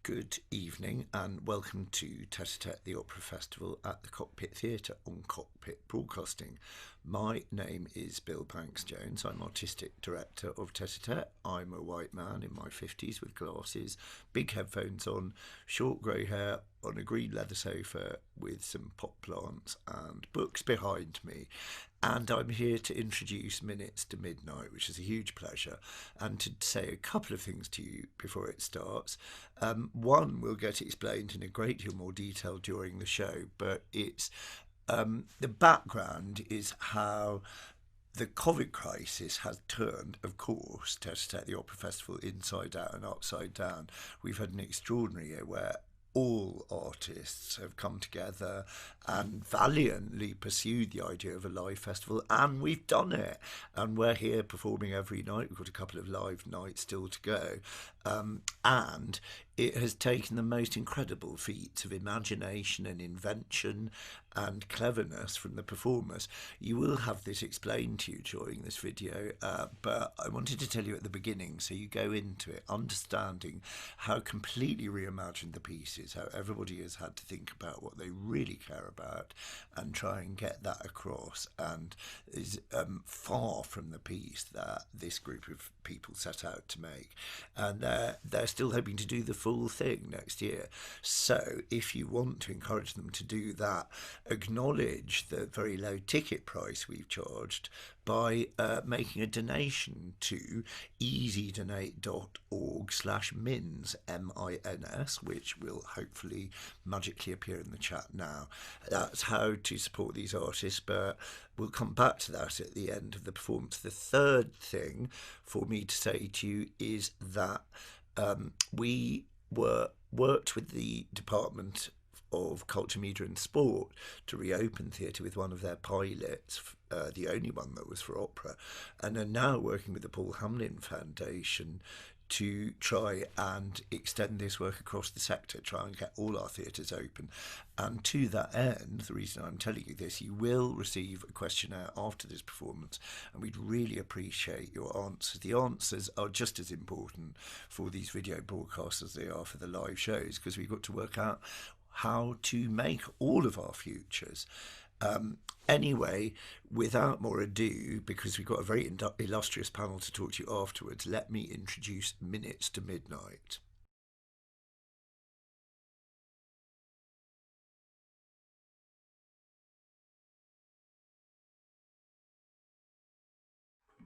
Good evening and welcome to Tête the Opera Festival at the Cockpit Theatre on Cockpit Broadcasting. My name is Bill Banks-Jones. I'm Artistic Director of Tête. I'm a white man in my 50s with glasses, big headphones on, short grey hair, on a green leather sofa with some pot plants and books behind me. And I'm here to introduce Minutes to Midnight, which is a huge pleasure, and to say a couple of things to you before it starts. One, we'll get explained in a great deal more detail during the show, but it's the background is how the COVID crisis has turned, of course, Tête the Opera Festival inside out and upside down. We've had an extraordinary year where all artists have come together and valiantly pursued the idea of a live festival, and we've done it, and we're here performing every night. We've got a couple of live nights still to go, and it has taken the most incredible feats of imagination and invention and cleverness from the performers. You will have this explained to you during this video, but I wanted to tell you at the beginning so you go into it understanding how completely reimagined the piece is, how everybody has had to think about what they really care about and try and get that across, and is far from the piece that this group of people set out to make. And they're still hoping to do the full thing next year. So if you want to encourage them to do that, acknowledge the very low ticket price we've charged by making a donation to easydonate.org/mins, M-I-N-S, which will hopefully magically appear in the chat now. That's how to support these artists, but we'll come back to that at the end of the performance. The third thing for me to say to you is that we worked with the Department of Culture, Media and Sport to reopen theatre with one of their pilots, the only one that was for opera, and are now working with the Paul Hamlin Foundation to try and extend this work across the sector, try and get all our theatres open. And to that end, the reason I'm telling you this, you will receive a questionnaire after this performance, and we'd really appreciate your answers. The answers are just as important for these video broadcasts as they are for the live shows, because we've got to work out how to make all of our futures. Anyway, without more ado, because we've got a very illustrious panel to talk to you afterwards, let me introduce Minutes to Midnight.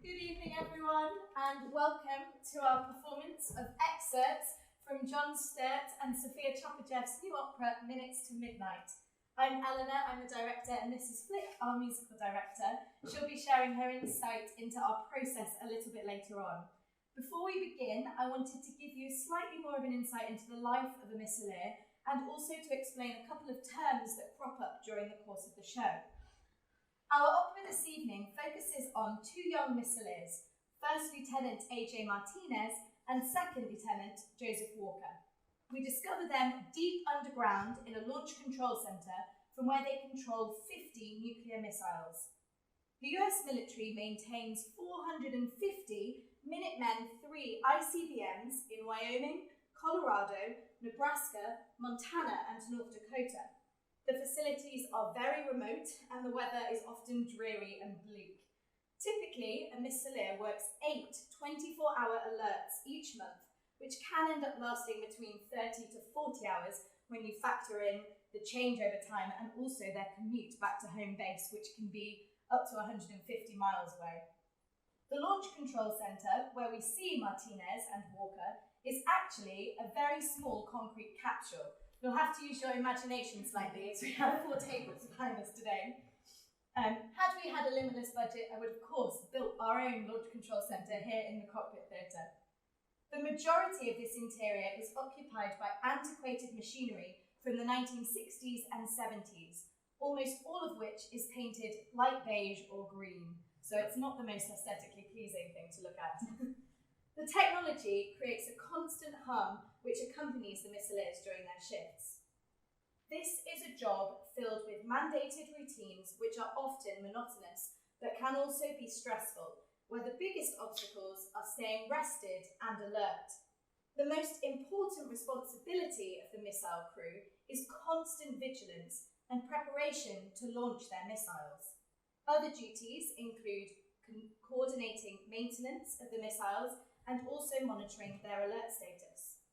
Good evening, everyone, and welcome to our performance of excerpts from John Sturt and Sophia Chopajev's new opera, Minutes to Midnight. I'm Eleanor, I'm the director, and this is Flick, our musical director. She'll be sharing her insight into our process a little bit later on. Before we begin, I wanted to give you slightly more of an insight into the life of a missileer, and also to explain a couple of terms that crop up during the course of the show. Our opera this evening focuses on two young missileers, First Lieutenant A.J. Martinez and Second Lieutenant Joseph Walker. We discover them deep underground in a launch control centre from where they control 50 nuclear missiles. The US military maintains 450 Minutemen III ICBMs in Wyoming, Colorado, Nebraska, Montana and North Dakota. The facilities are very remote and the weather is often dreary and bleak. Typically, a missileer works 8 24-hour alerts each month, which can end up lasting between 30 to 40 hours when you factor in the changeover time and also their commute back to home base, which can be up to 150 miles away. The Launch Control Centre, where we see Martinez and Walker, is actually a very small concrete capsule. You'll have to use your imagination slightly, as we have 4 tables behind us today. Had we had a limitless budget, I would of course built our own Launch Control Centre here in the Cockpit Theatre. The majority of this interior is occupied by antiquated machinery from the 1960s and 70s, almost all of which is painted light beige or green, so it's not the most aesthetically pleasing thing to look at. The technology creates a constant hum which accompanies the missileers during their shifts. This is a job filled with mandated routines which are often monotonous, but can also be stressful, where the biggest obstacles are staying rested and alert. The most important responsibility of the missile crew is constant vigilance and preparation to launch their missiles. Other duties include coordinating maintenance of the missiles and also monitoring their alert status.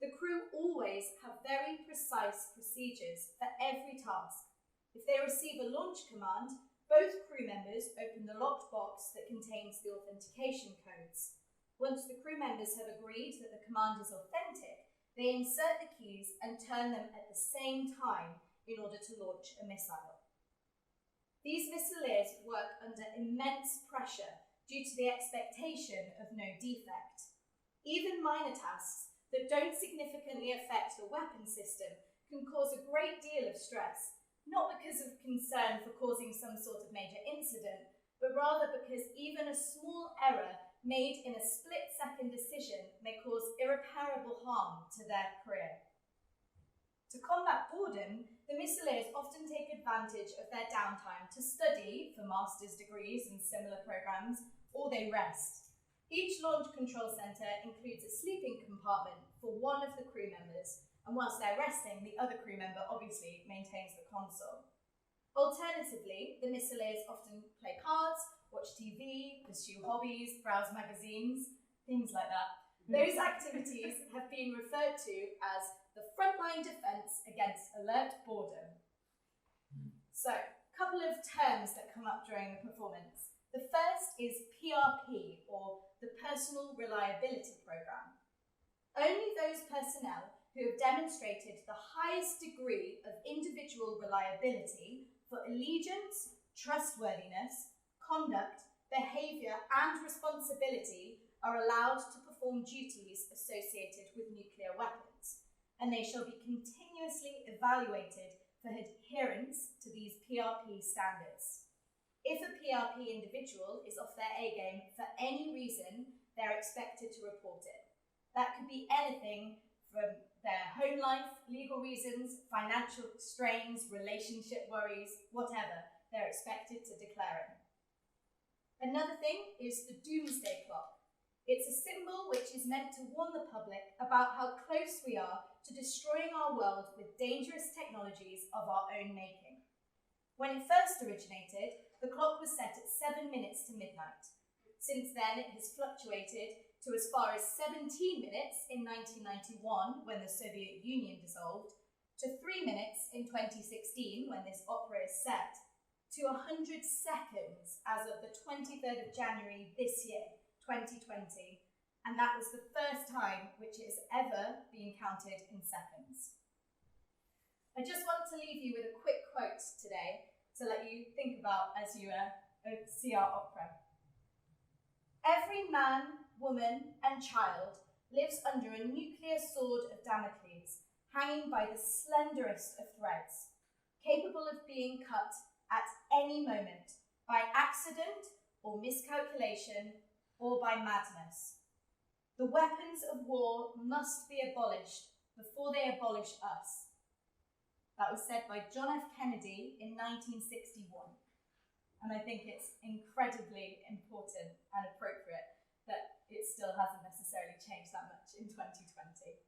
The crew always have very precise procedures for every task. If they receive a launch command, both crew members open the locked box that contains the authentication codes. Once the crew members have agreed that the command is authentic, they insert the keys and turn them at the same time in order to launch a missile. These missileers work under immense pressure due to the expectation of no defect. Even minor tasks that don't significantly affect the weapon system can cause a great deal of stress, not because of concern for causing some sort of major incident, but rather because even a small error made in a split-second decision may cause irreparable harm to their career. To combat boredom, the missileers often take advantage of their downtime to study for master's degrees and similar programs, or they rest. Each launch control centre includes a sleeping compartment for one of the crew members, and whilst they're resting, the other crew member obviously maintains the console. Alternatively, the missileers often play cards, watch TV, pursue hobbies, browse magazines, things like that. Those activities have been referred to as the frontline defence against alert boredom. So, a couple of terms that come up during the performance. The first is PRP, or the Personal Reliability Programme. Only those personnel who have demonstrated the highest degree of individual reliability for allegiance, trustworthiness, conduct, behaviour and responsibility are allowed to perform duties associated with nuclear weapons, and they shall be continuously evaluated for adherence to these PRP standards. If a PRP individual is off their A game for any reason, they're expected to report it. That could be anything from their home life, legal reasons, financial strains, relationship worries, whatever, they're expected to declare it. Another thing is the doomsday clock. It's a symbol which is meant to warn the public about how close we are to destroying our world with dangerous technologies of our own making. When it first originated, the clock was set at 7 minutes to midnight. Since then, it has fluctuated to as far as 17 minutes in 1991, when the Soviet Union dissolved, to 3 minutes in 2016, when this opera is set, to 100 seconds as of the 23rd of January this year, 2020, and that was the first time which it has ever been counted in seconds. I just want to leave you with a quick quote today to let you think about as you see our opera. Every man, woman and child lives under a nuclear sword of Damocles, hanging by the slenderest of threads, capable of being cut at any moment by accident or miscalculation or by madness. The weapons of war must be abolished before they abolish us. That was said by John F. Kennedy in 1961. And I think it's incredibly important and appropriate that it still hasn't necessarily changed that much in 2020.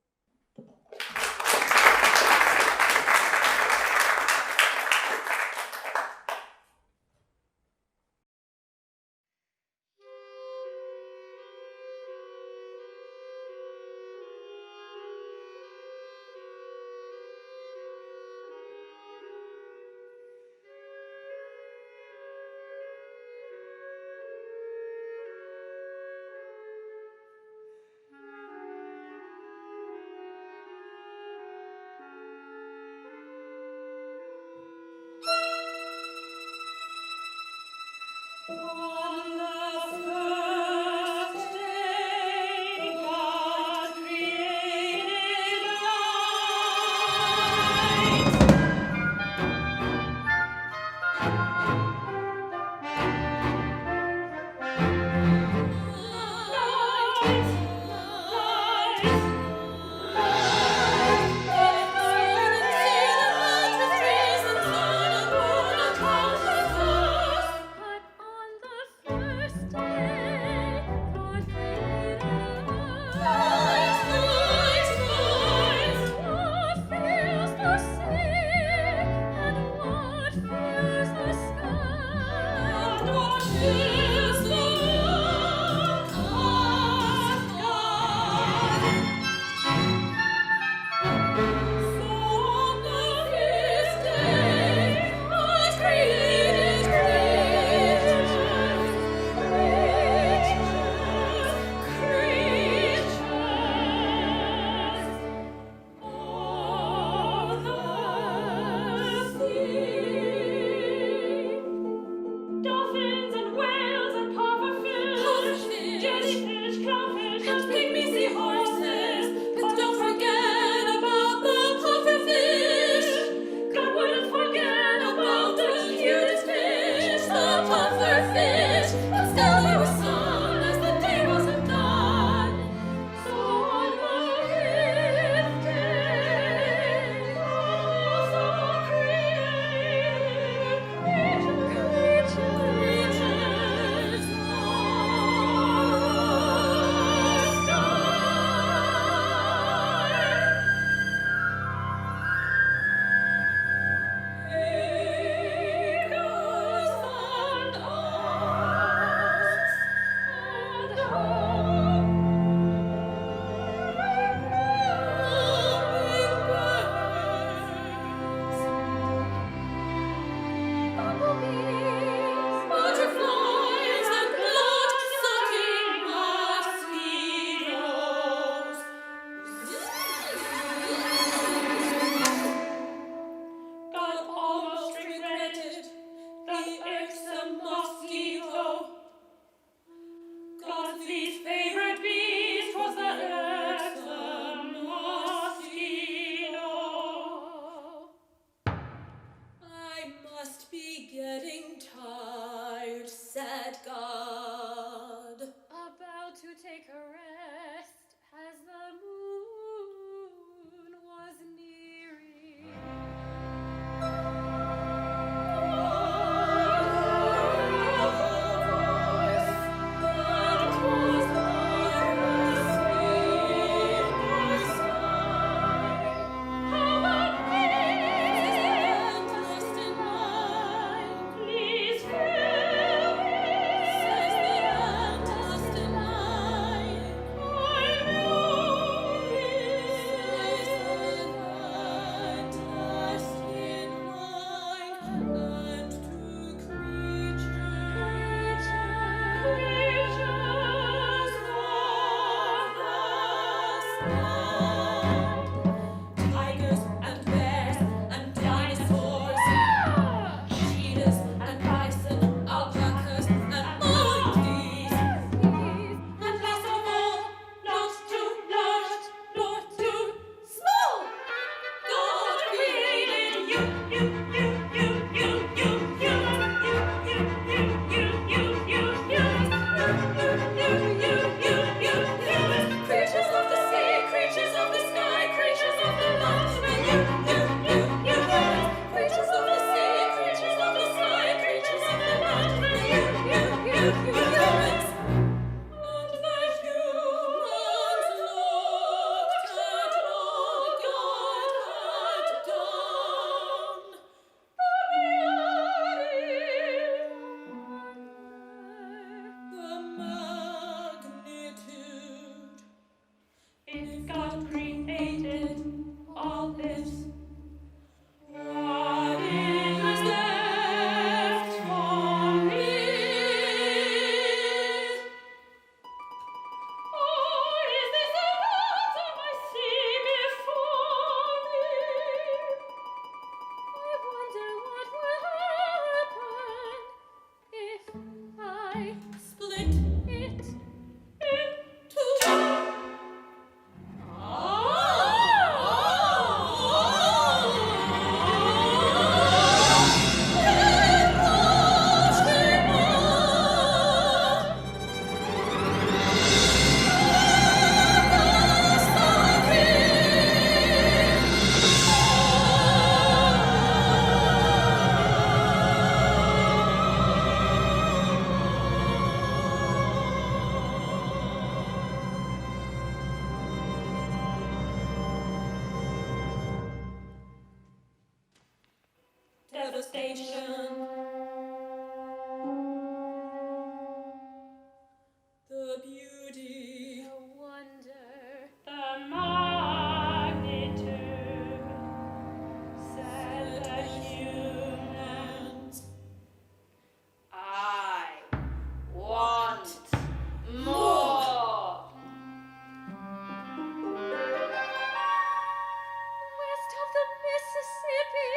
Mississippi,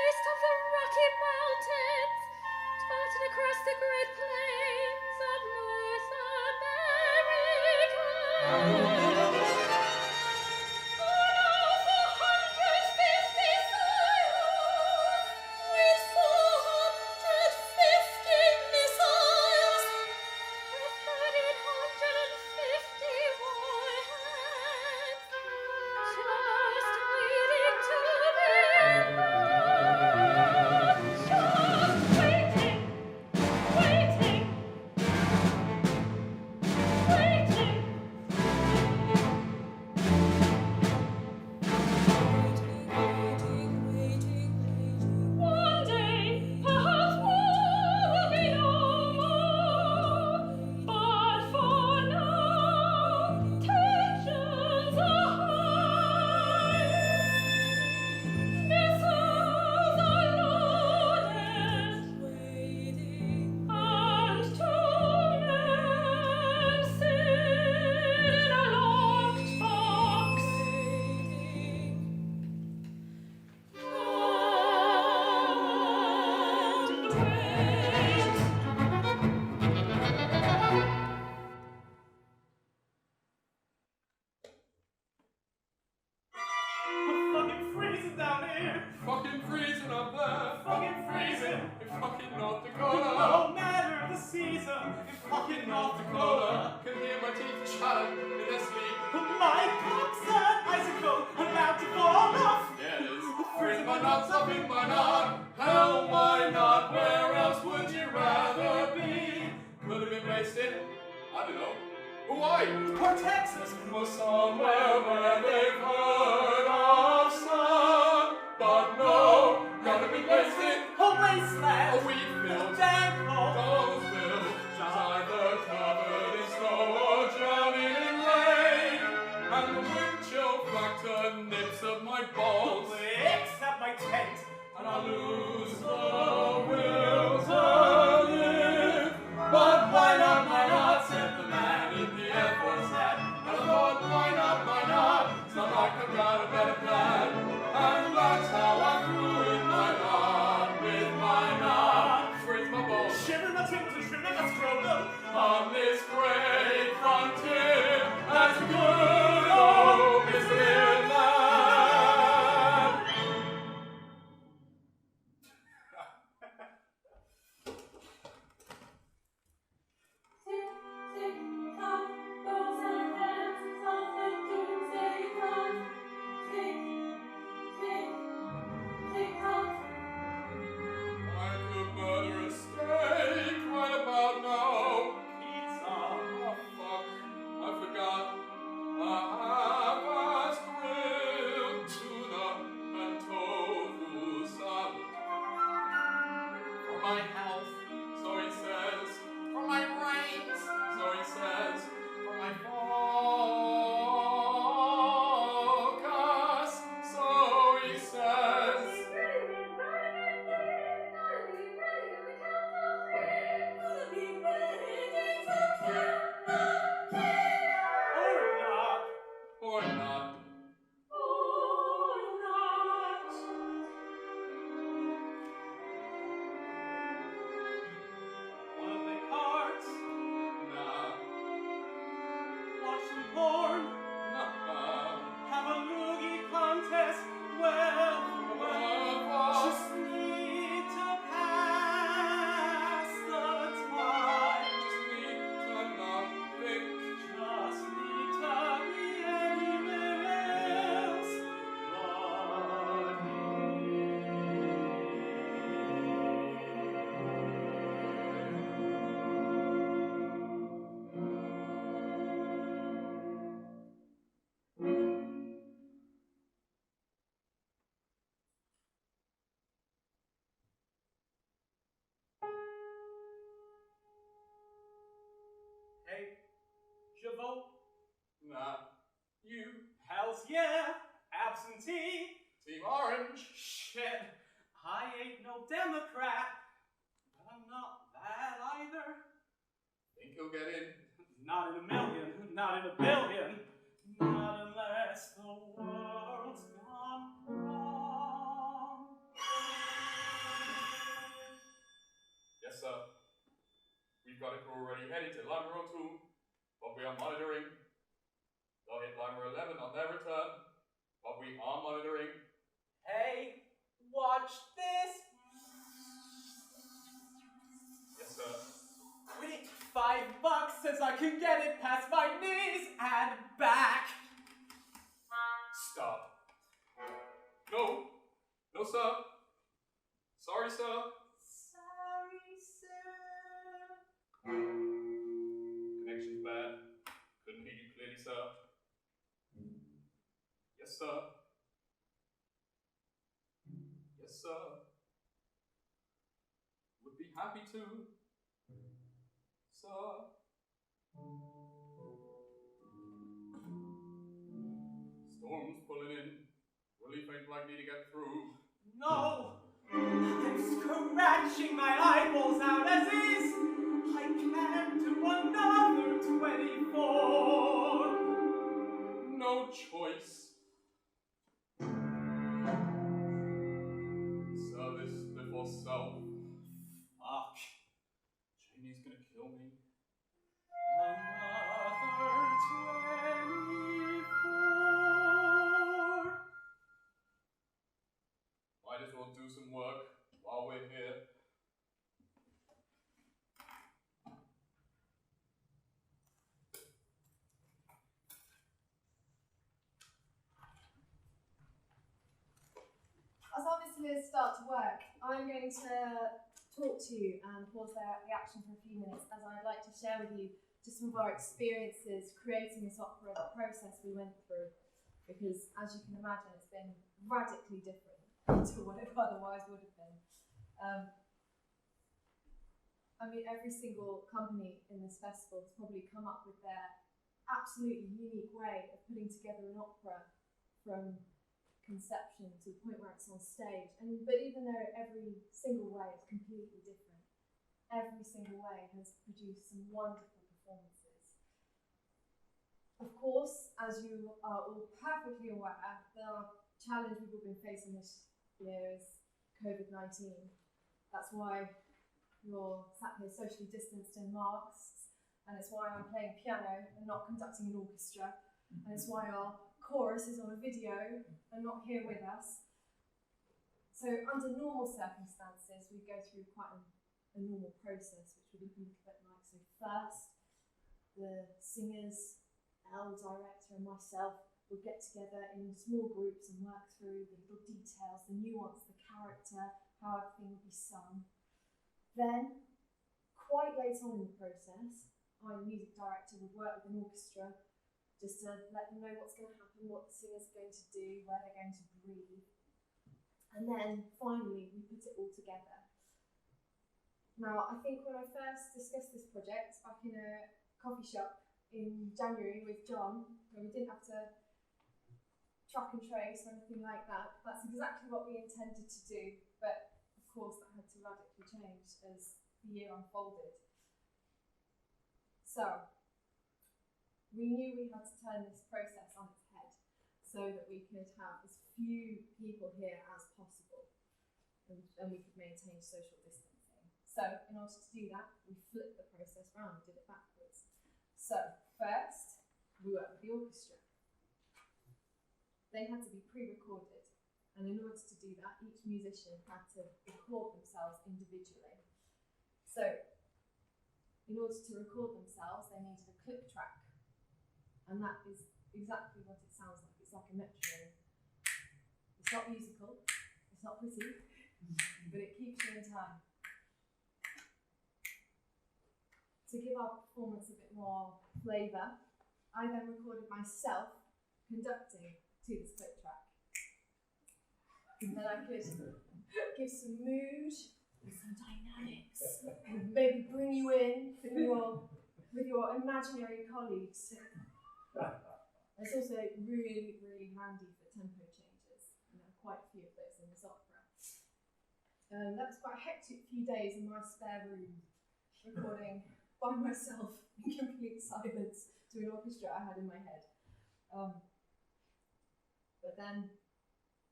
east of the Rocky Mountains. in fucking North Dakota. Can hear my teeth chatter in their sleep. My cock's an icicle about to fall off. Yeah, it is. Freeze my nuts up in my knot. Hell, why not? Where else would you rather be? Could have been based in, I don't know, Hawaii Or Texas. or somewhere where they've heard of sun. But no, gotta be based in A wasteland. a wheat field. Damn cold. Those fields either covered in snow or drowning in rain. And the wind chill factor nips at my balls. Except my tent. And I lose the will to live. But why not, said the man in the Air Force hat. And I thought, why not, it's not like I've got a better plan. And that's how I threw in my knot with my knot. Freeze my balls Shiver my timbers and shrivel my scrotum. on this great frontier as a good old Mr. Land. I could murder a steak right about now. Pizza. Oh, fuck. I forgot. I have grilled tuna and tofu salad. For my health, so he says. For my brains, so he says. For my focus, so he says. Or not. Or not. One of the cards. Nah. Watch some porn. Nah. Have a loogie contest. Well, just need to pass the time. Just need to not think. Just need to be anywhere else but Hey, je vote. Nah. You. Hells yeah, absentee. Team Orange. Shit, I ain't no Democrat, but I'm not that either. Think he'll get in? Not in a million, not in a billion, not unless the world's gone wrong. Yes, sir. We've got a crew already headed to Lima 02, but we are monitoring. They'll hit Lima 11 on their return, but we are monitoring. Hey, watch this. Yes, sir. Quick, $5 says I can get it past my knees and back. Stop. No. No, sir. Sorry, sir. Sorry, sir. Connection's bad. Couldn't hear you clearly, sir. Yes, sir. Yes, sir. Would be happy to. Sir. Storm's pulling in. Relief ain't likely to get through. No, I'm scratching my eyeballs out as is. I can't do another 24. No choice. Service before self. Fuck. Janie's gonna kill me. Another 24. Might as well do some work while we're here. as our visitors start to work, I'm going to talk to you and pause the action for a few minutes as I'd like to share with you just some of our experiences creating this opera, the process we went through. Because as you can imagine, it's been radically different to what it otherwise would have been. I mean, every single company in this festival has probably come up with their absolutely unique way of putting together an opera from conception to the point where it's on stage. But even though every single way is completely different, every single way has produced some wonderful performances. Of course, as you are all perfectly aware, the challenge we've all been facing this year is COVID-19. That's why you're sat here socially distanced in masks, and it's why I'm playing piano and not conducting an orchestra, and it's why our chorus is on a video and not here with us. So under normal circumstances, we go through quite a normal process, which would look a little bit like, so first, the singers, Elle, director, and myself would get together in small groups and work through the little details, the nuance, the character, how everything would be sung. Then, quite late on in the process, I, the music director, would work with an orchestra just to let them know what's going to happen, what the singers are going to do, where they're going to breathe. And then, finally, we put it all together. Now, I think when I first discussed this project back in a coffee shop in January with John, where we didn't have to track and trace or anything like that, that's exactly what we intended to do. But, of course, that had to radically change as the year unfolded. So, we knew we had to turn this process on its head so that we could have as few people here as possible and we could maintain social distancing. So, in order to do that, we flipped the process around, we did it backwards. So, first, we worked with the orchestra. They had to be pre-recorded, and in order to do that, each musician had to record themselves individually. So, in order to record themselves, they needed a click track. And that is exactly what it sounds like. It's like a metronome. It's not musical, it's not pretty, but it keeps you in time. To give our performance a bit more flavour, I then recorded myself conducting to this click track. And then I could give some mood and some dynamics, and maybe bring you in with your imaginary colleagues. It's also really, really handy for tempo changes. There are quite a few of those in this opera. That was quite a hectic few days in my spare room, recording by myself in complete silence to an orchestra I had in my head. But then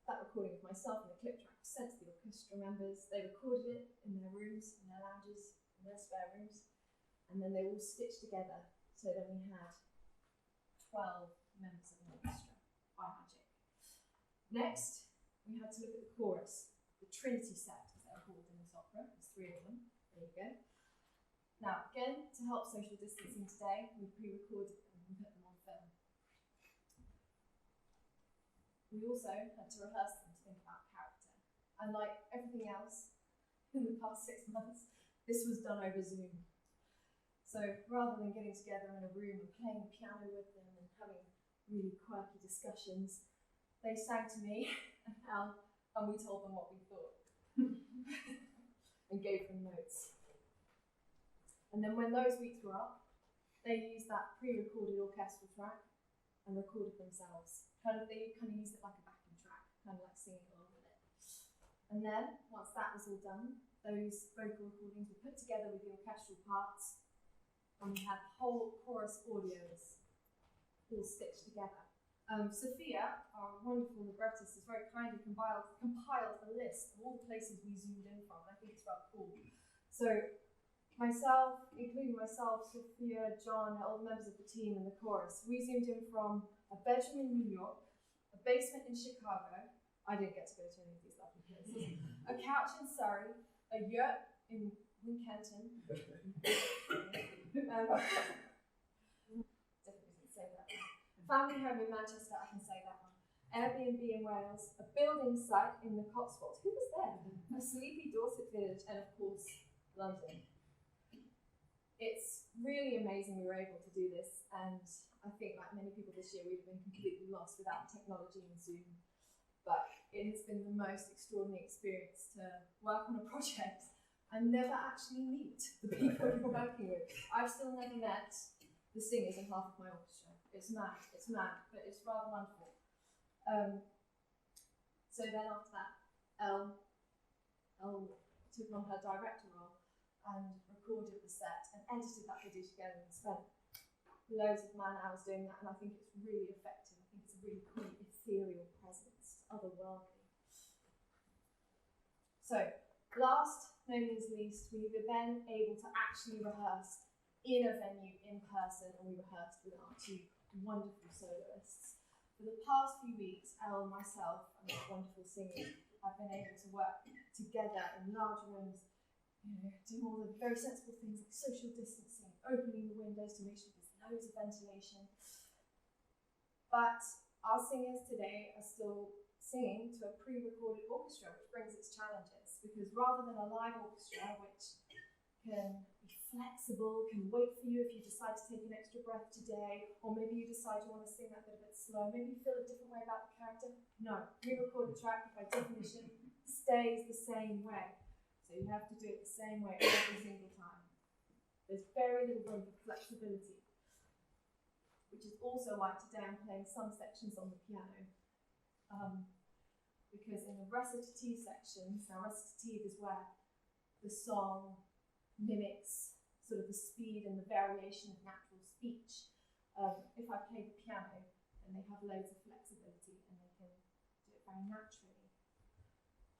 that recording of myself and the clip track was sent to the orchestra members. They recorded it in their rooms, in their lounges, in their spare rooms, and then they all stitched together. So then we had 12 members of an orchestra by magic. Next, we had to look at the chorus, the Trinity set, as they're called in this opera. There's 3 of them. There you go. Now, again, to help social distancing today, we pre-recorded them and put them on film. We also had to rehearse them to think about character. And like everything else in the past 6 months, this was done over Zoom. So rather than getting together in a room and playing the piano with them and having really quirky discussions, they sang to me and Elle, and we told them what we thought and gave them notes. And then when those weeks were up, they used that pre-recorded orchestral track and recorded themselves. They used it like a backing track, kind of like singing along with it. And then, once that was all done, those vocal recordings were put together with the orchestral parts, and we had whole chorus audios all stitched together. Sophia, our wonderful librettist, has very kindly compiled a list of all the places we zoomed in from. I think it's rather cool. So, myself, including myself, Sophia, John, all the members of the team and the chorus, we zoomed in from a bedroom in New York, a basement in Chicago. I didn't get to go to any of these lovely places. A couch in Surrey, a yurt in Wincanton. Definitely didn't say that one. Family home in Manchester, I can say that one. Airbnb in Wales, a building site in the Cotswolds. Who was there? A sleepy Dorset village, and of course, London. It's really amazing we were able to do this, and I think like many people this year, we'd have been completely lost without technology and Zoom. But it has been the most extraordinary experience to work on a project and never actually meet the people you're working with. I've still never met the singers in half of my orchestra. It's mad, but it's rather wonderful. So then after that, Elle took on her director role and recorded the set and edited that video together and spent loads of man hours doing that, and I think it's really effective. I think it's a really cool ethereal presence, otherworldly. So, last, no means least, we were then able to actually rehearse in a venue, in person, and we rehearsed with our two wonderful soloists. For the past few weeks, Elle, myself, and our wonderful singers have been able to work together in large rooms, doing all the very sensible things like social distancing, opening the windows to make sure there's loads of ventilation. But our singers today are still singing to a pre-recorded orchestra, which brings its challenges, because rather than a live orchestra, which can be flexible, can wait for you if you decide to take an extra breath today, or maybe you decide you want to sing that bit a bit slow, maybe you feel a different way about the character. No, pre-recorded track, by definition, stays the same way. So you have to do it the same way every single time. There's very little room for flexibility, which is also why today I'm playing some sections on the piano. Because in the recitative sections, now recitative is where the song mimics sort of the speed and the variation of natural speech. If I play the piano, then they have loads of flexibility and they can do it very naturally.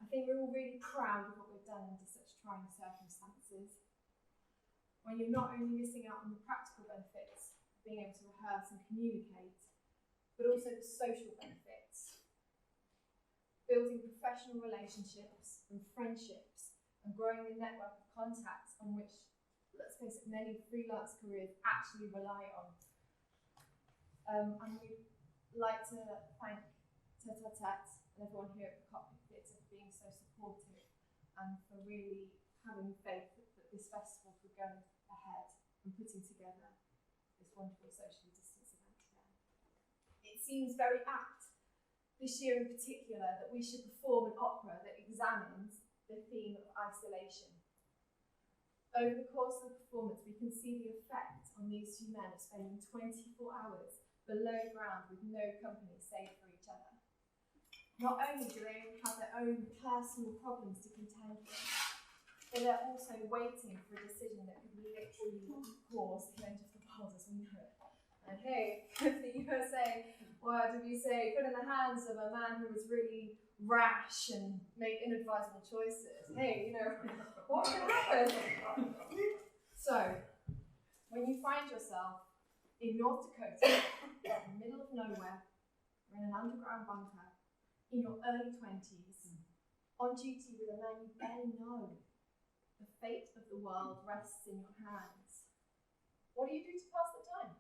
I think we're all really proud of what we've done under such trying circumstances. When you're not only missing out on the practical benefits of being able to rehearse and communicate, but also the social benefits. Building professional relationships and friendships and growing the network of contacts on which, let's face it, many freelance careers actually rely on. And we'd like to thank Tête Avant-Première and everyone here at the Cockpit Theatre for being so supportive and for really having faith that this festival could go ahead and putting together this wonderful socially distanced event today. It seems very apt, this year in particular, that we should perform an opera that examines the theme of isolation. Over the course of the performance, we can see the effect on these two men of spending 24 hours below ground with no company save for each other. Not only do they have their own personal problems to contend with, but they're also waiting for a decision that could literally cause the end of the world as we know it. And hey, if the USA were to be, say, put in the hands of a man who was really rash and made inadvisable choices, hey, what could happen? So, when you find yourself in North Dakota, in the middle of nowhere, or in an underground bunker, in your early 20s, on duty with a man you barely know, the fate of the world rests in your hands. What do you do to pass the time?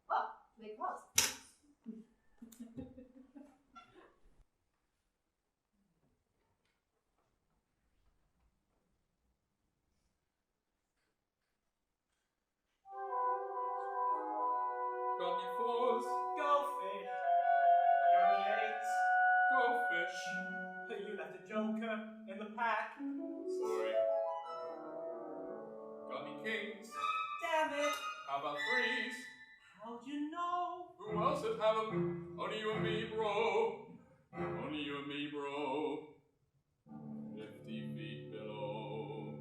Well, play cards. Got me fours, Goldfish. Got me eights. goldfish. You left a joker in the pack. Sorry. Got me kings. Damn it. How about threes? How'd you know? Who else would have 'em? Only you and me, bro. Only you and me, bro. 50 feet below.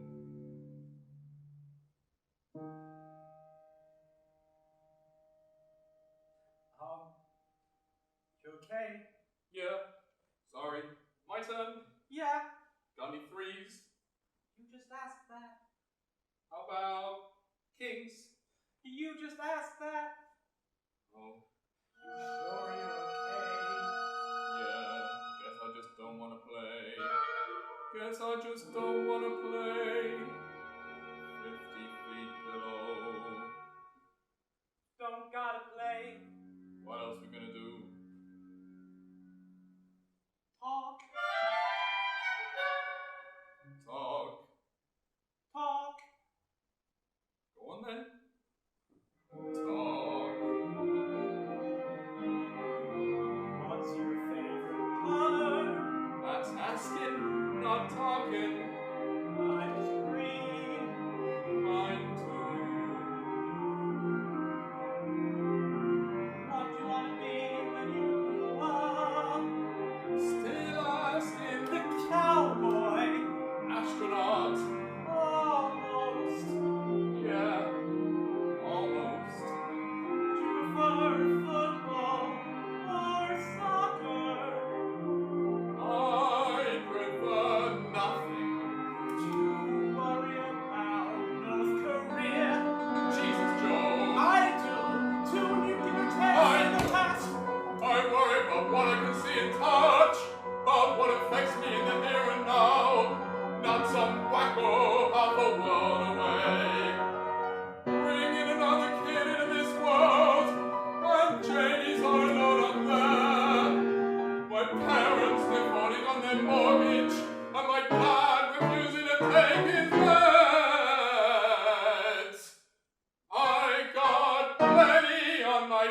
You okay? Yeah. Sorry. My turn. Yeah. Got me threes. You just asked that. How about kings? You just asked that. Oh. Sure you're okay? Yeah. Guess I just don't wanna play. Guess I just don't wanna play. 50 feet below. Don't gotta play. What else we gonna do?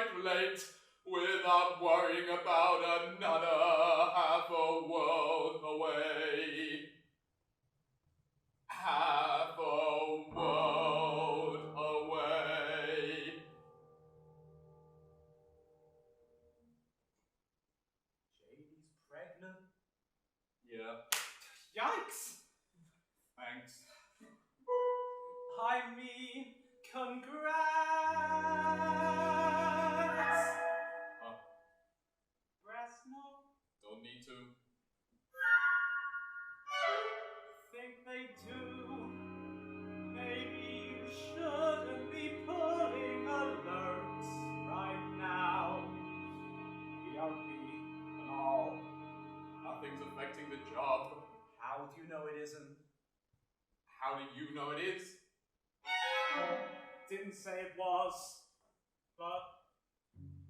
quite late without worrying about another half a world away. Half a world away. Jamie's pregnant? Yeah. Yikes! Thanks. I mean, congrats! Brass no? Don't need to. Think they do. Maybe you shouldn't be pulling alerts right now. ERP and all. Nothing's affecting the job. How do you know it isn't? How do you know it is? Didn't say it was, but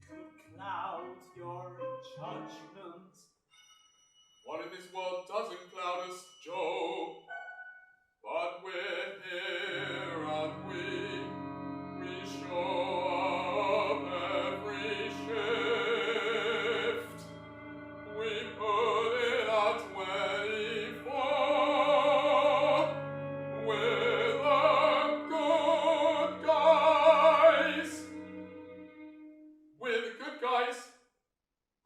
could cloud your judgment. What in this world doesn't cloud us, Joe? But we're here, aren't we? We show up every shift. We put it at 24 with the good guys. We're the good guys,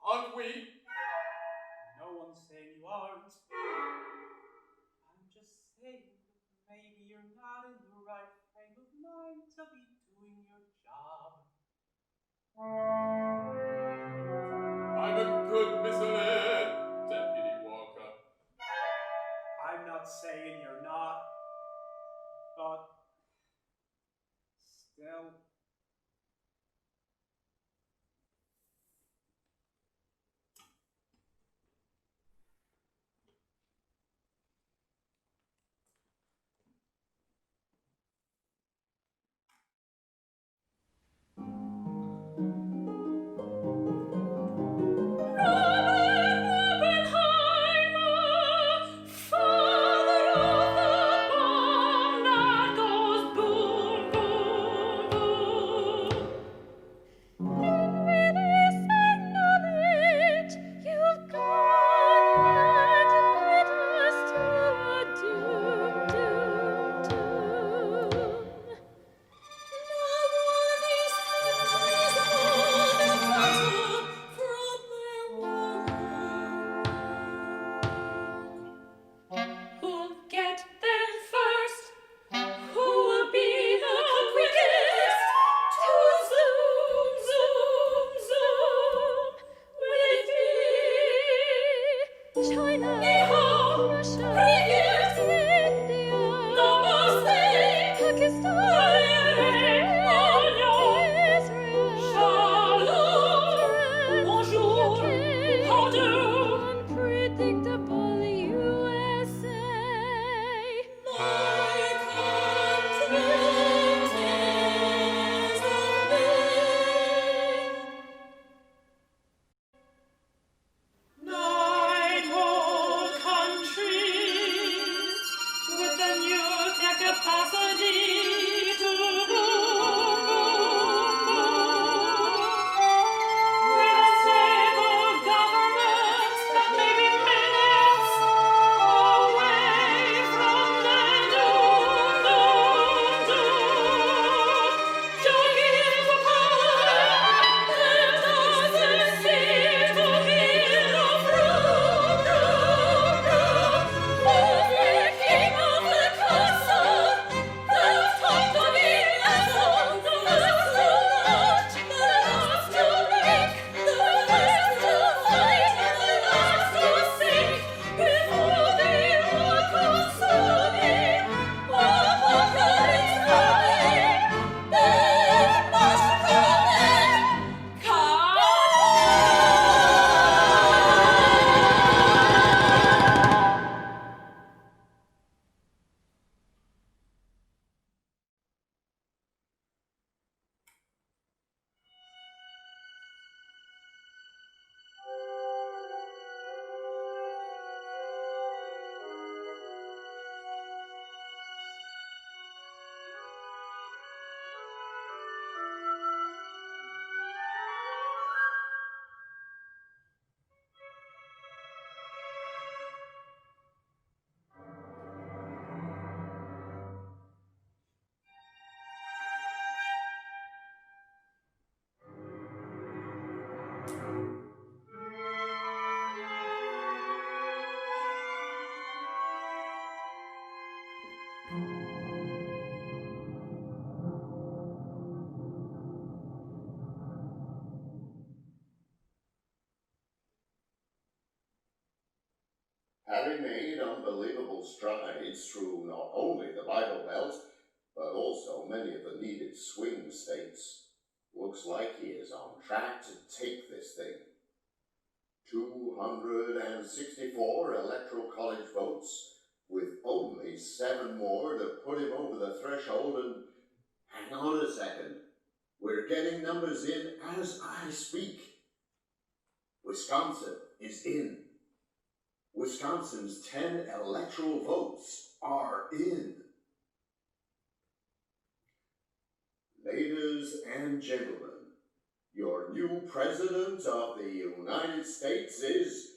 aren't we? No one's saying you aren't. I'm just saying that maybe you're not in the right frame of mind to be doing your job. I'm a good missiler, Deputy Walker. I'm not saying you're not, but still. Father of the bomb that goes boom, boom, boom. Harry made unbelievable strides through not only the Bible Belt, but also many of the needed swing states. Looks like he is on track to take this thing. 264 electoral college votes, with only 7 more to put him over the threshold. And hang on a second, we're getting numbers in as I speak. Wisconsin is in. Wisconsin's 10 electoral votes are in. Ladies and gentlemen, your new president of the United States is...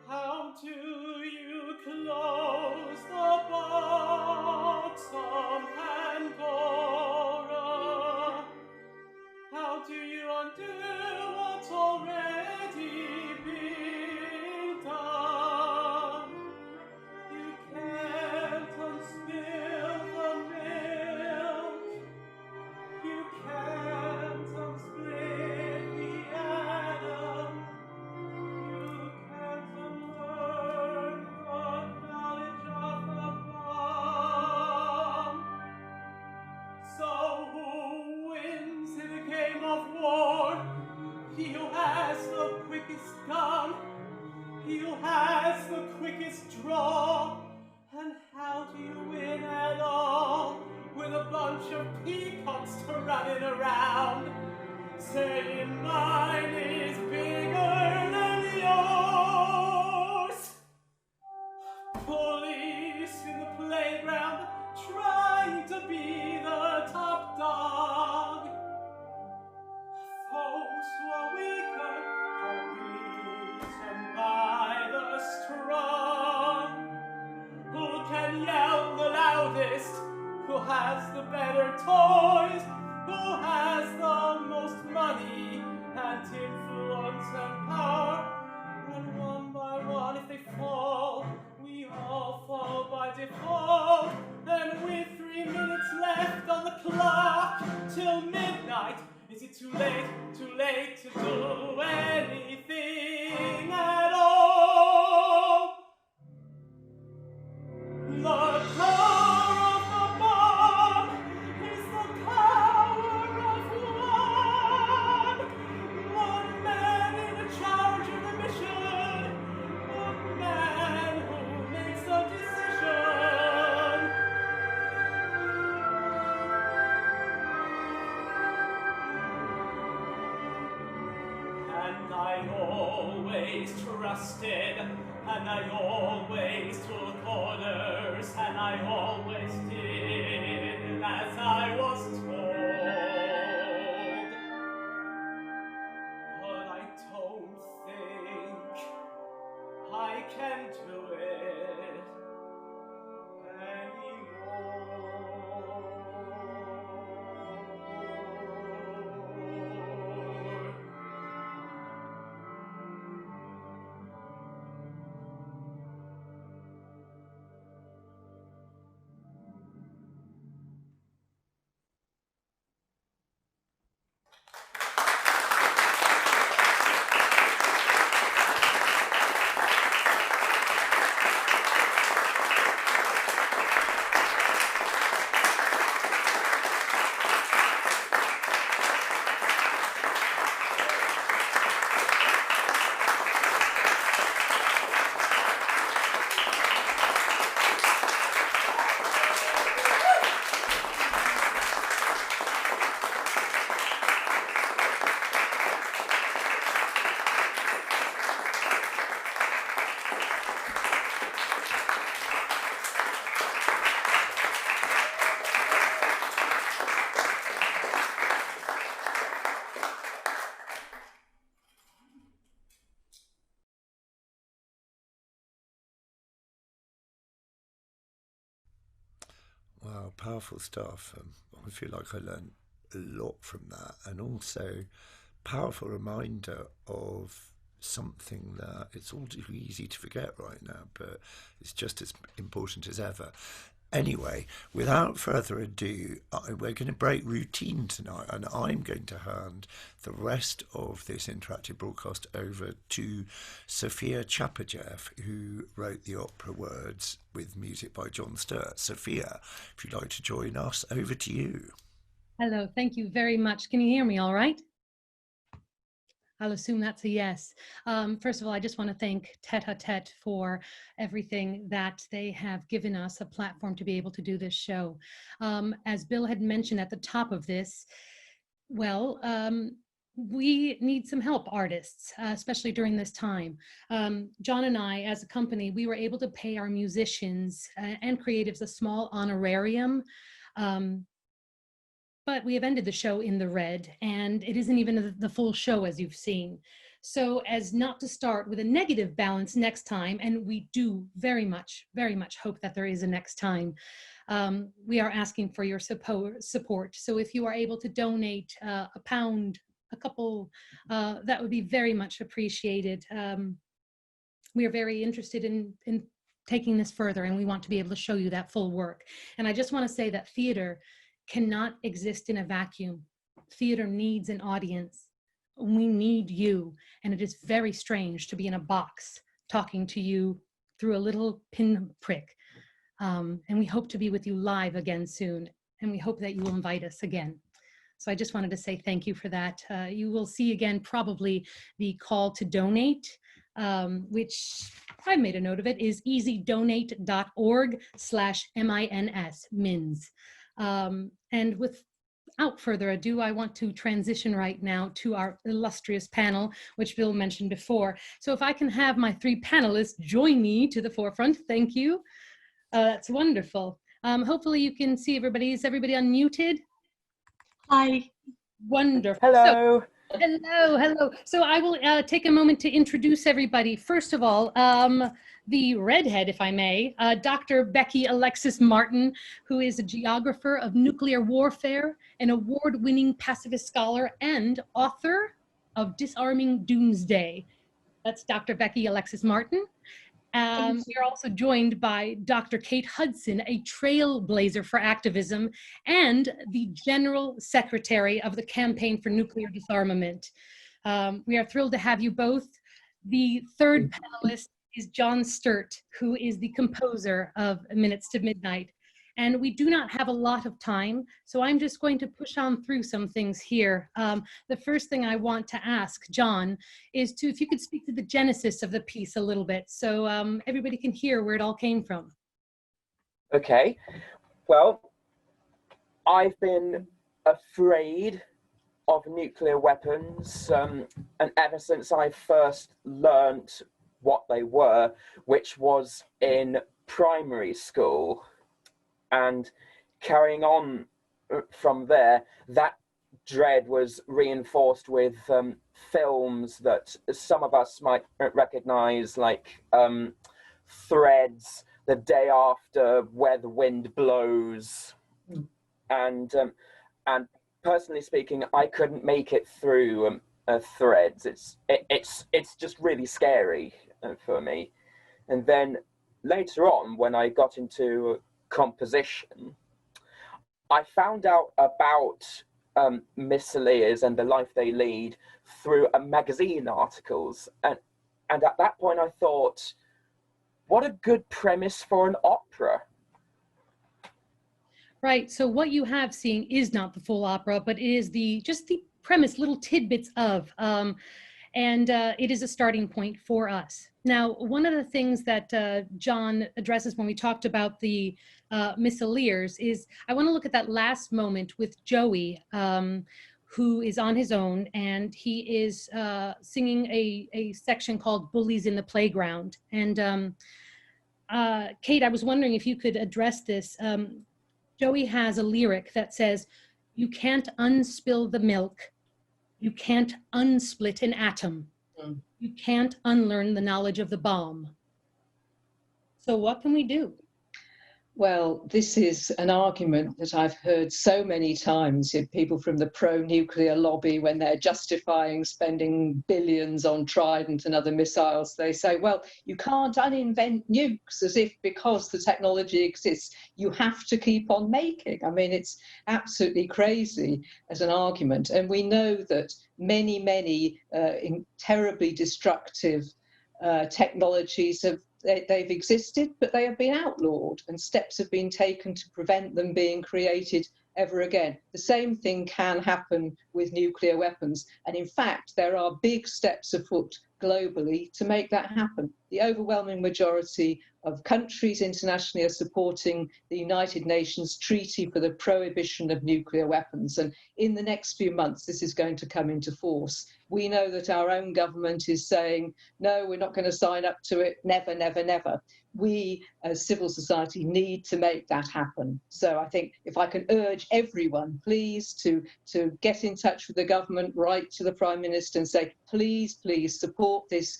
How do you close the box of Pandora? How do you undo what's already been done? You can't unspill the milk. You can't unsplit the atom. You can't unlearn the knowledge of the bomb. So who wins in a game of war? He who has the quickest gun, he who has the quickest draw. And how do you win at all with a bunch of peacocks running around, saying mine is bigger than yours? Police in the playground trying to be the top dog. Those who are weaker are beaten by the strong. Who can yell the loudest? Who has the better toys? Who has the most money and influence and power? And one by one, if they fall, we all fall by default. And with 3 minutes left on the clock till midnight, is it too late to do anything at all? The power of the bomb is the power of one. One man in charge of the mission. One man who makes the decision. And I always trusted, and I always took orders, and I always did as I was told. But I don't think I can do it anymore. Wow, powerful stuff. I feel like I learned a lot from that, and also powerful reminder of something that it's all too easy to forget right now, but it's just as important as ever. Anyway, without further ado, we're going to break routine tonight, and I'm going to hand the rest of this interactive broadcast over to Sophia Chapajev, who wrote the opera words with music by John Sturt. Sophia, if you'd like to join us, over to you. Hello, thank you very much. Can you hear me all right? I'll assume that's a yes. First of all, I just want to thank Tête à Tête for everything that they have given us, a platform to be able to do this show. As Bill had mentioned at the top of this, well, we need some help, artists, especially during this time. John and I, as a company, we were able to pay our musicians and creatives a small honorarium. But we have ended the show in the red, and it isn't even the full show, as you've seen. So as not to start with a negative balance next time, and we do very much hope that there is a next time, we are asking for your support. So if you are able to donate a pound, a couple, that would be very much appreciated. We are very interested in taking this further, and we want to be able to show you that full work. And I just want to say that theater cannot exist in a vacuum. Theater needs an audience. We need you. And it is very strange to be in a box talking to you through a little pinprick. And we hope to be with you live again soon. And we hope that you will invite us again. So I just wanted to say thank you for that. You will see again probably the call to donate, which I made a note of it, is easydonate.org/MINS. And without further ado, I want to transition right now to our illustrious panel, which Bill mentioned before. So if I can have my three panelists join me to the forefront, thank you. That's wonderful. Hopefully you can see everybody. Is everybody unmuted? Hi. Wonderful. Hello. Hello. So I will take a moment to introduce everybody. First of all, the redhead, if I may, Dr. Becky Alexis Martin, who is a geographer of nuclear warfare, an award-winning pacifist scholar, and author of Disarming Doomsday. That's Dr. Becky Alexis Martin. We are also joined by Dr. Kate Hudson, a trailblazer for activism and the General Secretary of the Campaign for Nuclear Disarmament. We are thrilled to have you both. The third panelist is John Sturt, who is the composer of Minutes to Midnight. And we do not have a lot of time, so I'm just going to push on through some things here. The first thing I want to ask John is if you could speak to the genesis of the piece a little bit, so everybody can hear where it all came from. Okay. Well, I've been afraid of nuclear weapons, and ever since I first learnt what they were, which was in primary school. And carrying on from there, that dread was reinforced with films that some of us might recognize, like Threads, The Day After, Where the Wind Blows. And personally speaking, I couldn't make it through Threads. It's just really scary for me. And then later on, when I got into composition, I found out about Missileers and the life they lead through magazine articles, and at that point I thought, what a good premise for an opera. Right, so what you have seen is not the full opera, but it is just the premise, little tidbits of, and it is a starting point for us. Now, one of the things that John addresses when we talked about the Missileers is, I want to look at that last moment with Joey, who is on his own, and he is singing a section called Bullies in the Playground. And Kate, I was wondering if you could address this. Joey has a lyric that says, "You can't unspill the milk. You can't unsplit an atom. You can't unlearn the knowledge of the bomb." So what can we do? Well, this is an argument that I've heard so many times. People from the pro-nuclear lobby, when they're justifying spending billions on Trident and other missiles, they say, well, you can't uninvent nukes, as if because the technology exists, you have to keep on making. I mean, it's absolutely crazy as an argument. And we know that many terribly destructive technologies they've existed, but they have been outlawed, and steps have been taken to prevent them being created ever again. The same thing can happen with nuclear weapons, and in fact there are big steps afoot globally to make that happen. The overwhelming majority of countries internationally are supporting the United Nations Treaty for the Prohibition of Nuclear Weapons, and in the next few months this is going to come into force. We know that our own government is saying, no, we're not going to sign up to it, never, never, never. We, as civil society, need to make that happen. So I think if I can urge everyone, please, to get in touch with the government, write to the Prime Minister and say, please, please support this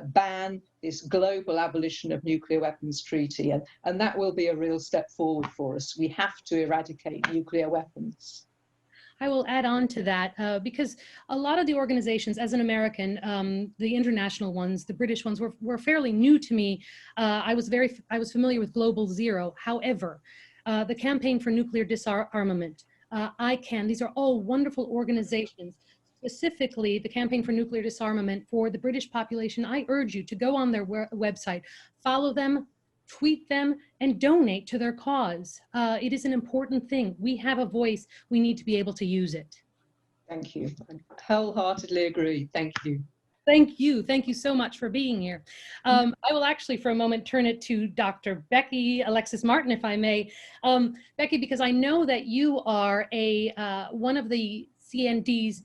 ban, this global abolition of nuclear weapons treaty. And that will be a real step forward for us. We have to eradicate nuclear weapons. I will add on to that because a lot of the organizations, as an American, the international ones, the British ones, were fairly new to me. I was familiar with Global Zero. However, the Campaign for Nuclear Disarmament, ICANN, these are all wonderful organizations. Specifically, the Campaign for Nuclear Disarmament for the British population. I urge you to go on their website, follow them, tweet them, and donate to their cause. It is an important thing. We have a voice. We need to be able to use it. Thank you. I wholeheartedly agree. Thank you. Thank you. Thank you so much for being here. I will actually, for a moment, turn it to Dr. Becky Alexis Martin, if I may. Becky, because I know that you are one of the CND's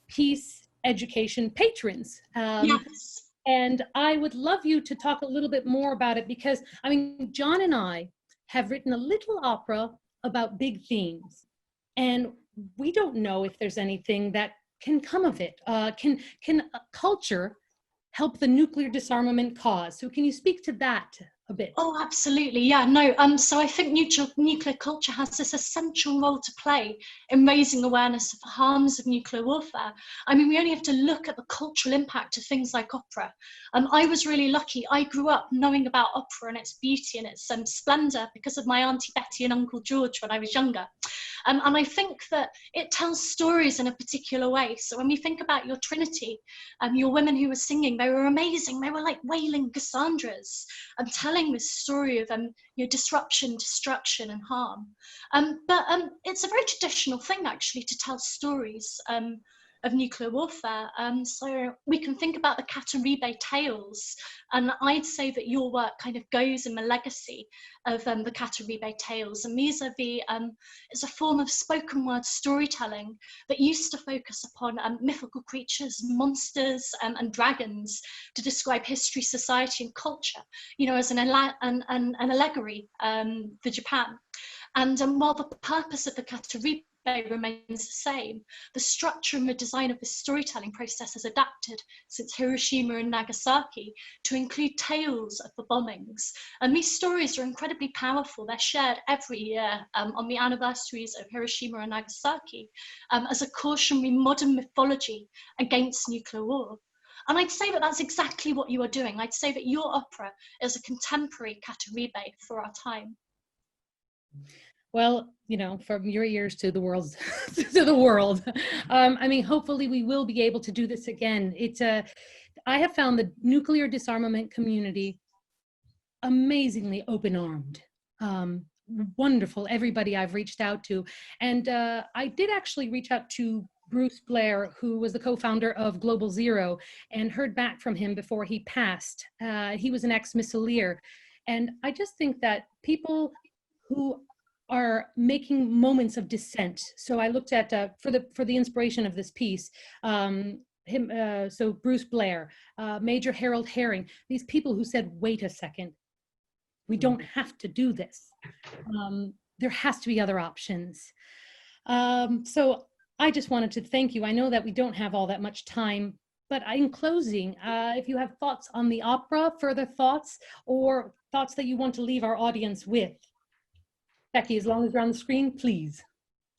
peace education patrons. Yes. And I would love you to talk a little bit more about it, because, I mean, John and I have written a little opera about big themes, and we don't know if there's anything that can come of it. Can culture help the nuclear disarmament cause? So can you speak to that a bit? Oh, absolutely. Yeah, no. So I think nuclear culture has this essential role to play in raising awareness of the harms of nuclear warfare. I mean, we only have to look at the cultural impact of things like opera. I was really lucky. I grew up knowing about opera and its beauty and its splendor because of my Auntie Betty and Uncle George when I was younger. And I think that it tells stories in a particular way. So when we think about your Trinity, your women who were singing, they were amazing. They were like wailing Cassandras and telling this story of disruption, destruction, and harm. But it's a very traditional thing, actually, to tell stories of nuclear warfare. So we can think about the Cataribe tales, and I'd say that your work kind of goes in the legacy of the Cataribe tales. And these are it's a form of spoken word storytelling that used to focus upon mythical creatures, monsters, and dragons to describe history, society, and culture, as an allegory for Japan. And while the purpose of the Cataribe remains the same, the structure and the design of the storytelling process has adapted since Hiroshima and Nagasaki to include tales of the bombings. And these stories are incredibly powerful. They're shared every year on the anniversaries of Hiroshima and Nagasaki as a cautionary modern mythology against nuclear war. And I'd say that that's exactly what you are doing. I'd say that your opera is a contemporary Cataribe for our time. Well, from your ears to the world, to the world. I mean, hopefully we will be able to do this again. I have found the nuclear disarmament community amazingly open-armed. Wonderful, everybody I've reached out to. And I did actually reach out to Bruce Blair, who was the co-founder of Global Zero, and heard back from him before he passed. He was an ex-missileer. And I just think that people who are making moments of dissent. So I looked at, for the inspiration of this piece, so Bruce Blair, Major Harold Herring, these people who said, wait a second, we don't have to do this. There has to be other options. So I just wanted to thank you. I know that we don't have all that much time, but in closing, if you have thoughts on the opera, further thoughts, or thoughts that you want to leave our audience with. Becky, as long as you're on the screen, please.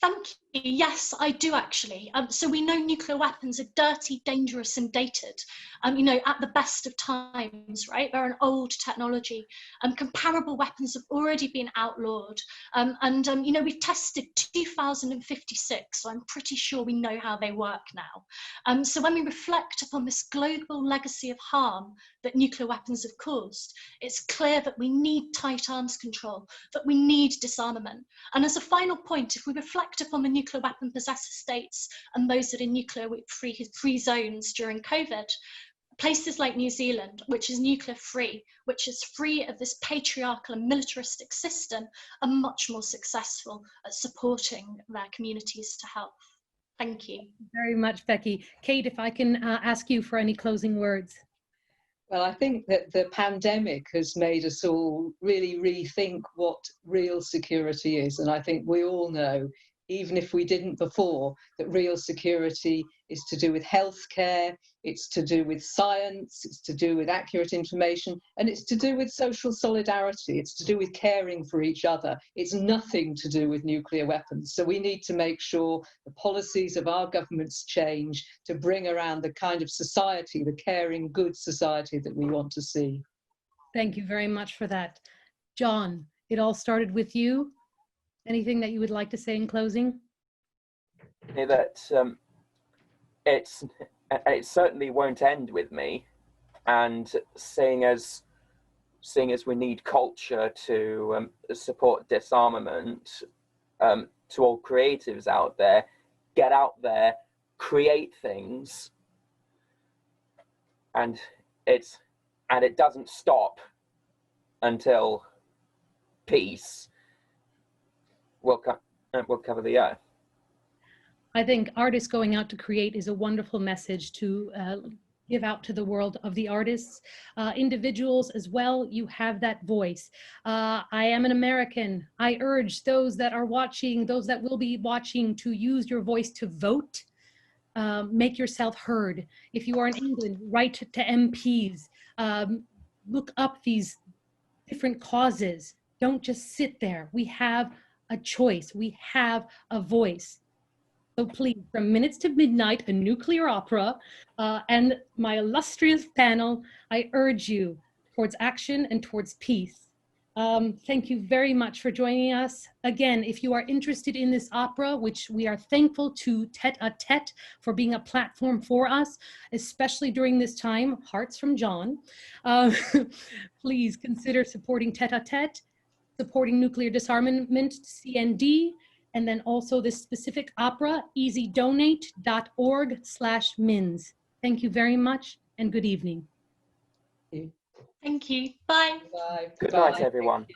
Thank you. Yes, I do actually. So we know nuclear weapons are dirty, dangerous, and dated. You know, at the best of times, right? They're an old technology. Comparable weapons have already been outlawed. You know, we've tested 2056, so I'm pretty sure we know how they work now. So when we reflect upon this global legacy of harm that nuclear weapons have caused, it's clear that we need tight arms control, that we need disarmament. And as a final point, if we reflect upon the nuclear weapon possessor states and those that are nuclear free zones during COVID, places like New Zealand, which is nuclear free, which is free of this patriarchal and militaristic system, are much more successful at supporting their communities to health. Thank you. Very much, Becky. Kate, if I can ask you for any closing words. Well, I think that the pandemic has made us all really rethink what real security is. And I think we all know, even if we didn't before, that real security is to do with healthcare, it's to do with science, it's to do with accurate information, and it's to do with social solidarity, it's to do with caring for each other. It's nothing to do with nuclear weapons. So we need to make sure the policies of our governments change to bring around the kind of society, the caring, good society that we want to see. Thank you very much for that. John, it all started with you. Anything that you would like to say in closing? That it certainly won't end with me, and seeing as we need culture to support disarmament, to all creatives out there, get out there, create things, and it doesn't stop until peace will cover the earth. I think artists going out to create is a wonderful message to give out to the world of the artists. Individuals as well, you have that voice. I am an American. I urge those that are watching, those that will be watching, to use your voice to vote. Make yourself heard. If you are in England, write to MPs. Look up these different causes. Don't just sit there. We have a choice. We have a voice. So please, from Minutes to Midnight, a nuclear opera, and my illustrious panel, I urge you towards action and towards peace. Thank you very much for joining us. Again, if you are interested in this opera, which we are thankful to Tête à Tête for being a platform for us, especially during this time, hearts from John, please consider supporting Tête à Tête, supporting nuclear disarmament, CND, and then also this specific opera, easydonate.org/mins. Thank you very much and good evening. Thank you. Bye. Bye. Good night, everyone.